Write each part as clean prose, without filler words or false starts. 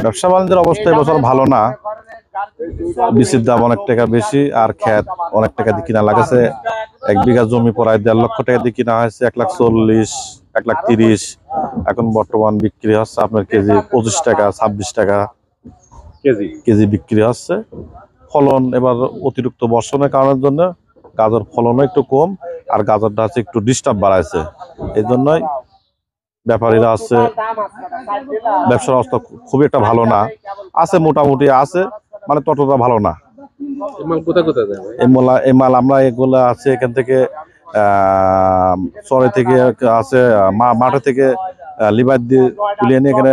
ব্যবসা বাণিজ্যের অবস্থা এবছর ভালো না। বীজের দাম অনেক টাকা বেশি, আর ক্ষেত অনেক টাকা দিয়ে কিনা লাগেছে। 1 বিঘা জমি প্রায় 1.5 লক্ষ টাকা দিয়ে কিনা হয়েছে, 1,40,000, 1,30,000। এখন বর্তমান বিক্রি হচ্ছে আপনার কেজি 25 টাকা, 26 টাকা কেজি বিক্রি হচ্ছে। ফলন এবার অতিরিক্ত বর্ষণের কারণের জন্য গাজর ফলনও একটু কম, আর গাজরটা হচ্ছে একটু ডিস্টার্ব বাড়াইছে। এই জন্যই ব্যাপারীরা আছে, ব্যবসার অবস্থা খুবই একটা ভালো না। আছে মোটামুটি আছে, মানে ততটা ভালো না। এই মাল আমরা এগুলা আছে এখান থেকে চরে থেকে আছে, মাঠে থেকে লিভার দিয়ে তুলে এনে এখানে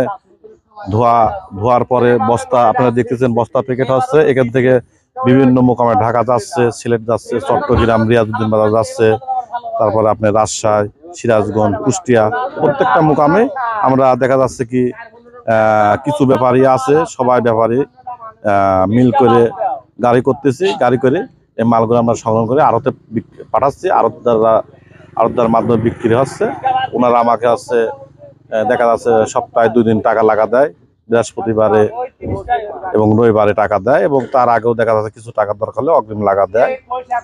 ধোয়ার পরে বস্তা, আপনারা দেখতেছেন বস্তা প্যাকেট হচ্ছে। এখান থেকে বিভিন্ন মোকামে ঢাকা যাচ্ছে, সিলেট যাচ্ছে, চট্টগ্রাম, রিয়াজউদ্দিন বাজার যাচ্ছে, তারপরে আপনার রাজশাহী, সিরাজগঞ্জ, কুষ্টিয়া, প্রত্যেকটা মোকামে আমরা দেখা যাচ্ছে কি কিছু ব্যাপারী আছে, সবাই ব্যাপারী মিল করে গাড়ি করতেছি, গাড়ি করে এই মালগুলো আমরা সংগ্রহ করে আড়তে পাঠাচ্ছি। আড়তদার মাধ্যমে বিক্রি হচ্ছে। ওনারা আমাকে হচ্ছে দেখা যাচ্ছে সপ্তাহে 2 দিন টাকা লাগা দেয়, বৃহস্পতিবারে এবং রবিবারে টাকা দেয়, এবং তার আগেও দেখা যাচ্ছে কিছু টাকার দরকার হলে অগ্রিম লাগা দেয়।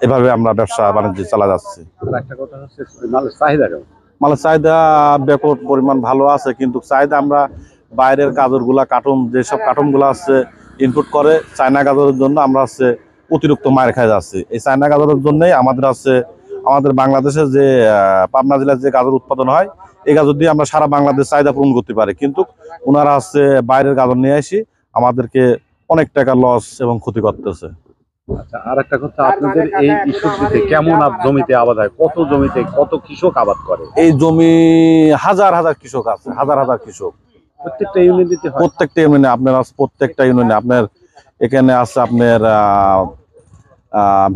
এভাবে আমরা ব্যবসা বাণিজ্য চালা যাচ্ছি। মালের চাহিদা ব্যাপক পরিমাণ ভালো আছে, কিন্তু চাহিদা আমরা বাইরের গাজরগুলা কার্টুন, যেসব কার্টুনগুলো আছে ইনপুট করে চায়না গাজরের জন্য আমরা হচ্ছে অতিরিক্ত মার খাই যাচ্ছি। এই চায়না গাজরের জন্যই আমাদের বাংলাদেশে যে পাবনা জেলায় যে গাজর উৎপাদন হয়, এই গাজর দিয়ে আমরা সারা বাংলাদেশ চাহিদা পূরণ করতে পারি, কিন্তু ওনারা হচ্ছে বাইরের গাজর নিয়ে আসি আমাদেরকে অনেক টাকা লস এবং ক্ষতি করতেছে। আচ্ছা, আর একটা কথা, আপনাদের এই সবজিতে কেমন জমিতে আবাদ হয়? কত জমিতে কত কৃষক আবাদ করে? এই জমি হাজার হাজার কৃষক আছে, হাজার হাজার কৃষক। প্রত্যেকটা ইউনিয়নে প্রত্যেকটা ইউনিয়নে আপনার এখানে আছে আপনার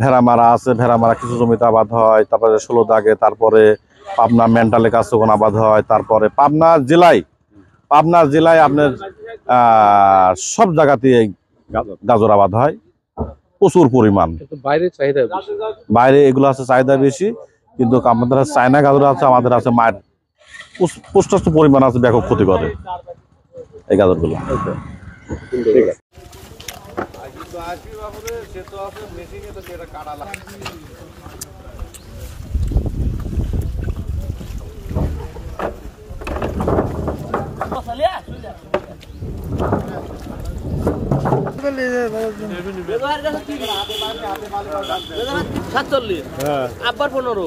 ভেড়ামারা আছে, ভেড়ামারা কিছু জমিতে আবাদ হয়। তারপরে 16 দাগে, তারপরে পাবনা মেন্টালে কাছে ওখানে আবাদ হয়। তারপরে পাবনা জেলায় আপনার সব জায়গাতে গাজর আবাদ হয় প্রচুর পরিমাণ। বাইরে এগুলো আছে চাহিদা বেশি, কিন্তু আমাদের চায়না গাজর আছে, আমাদের আছে মায়ের প্রশস্ত পরিমাণ আছে, ব্যাপক ক্ষতি করে এই গাজরগুলো। ঠিক আছে। আবার 15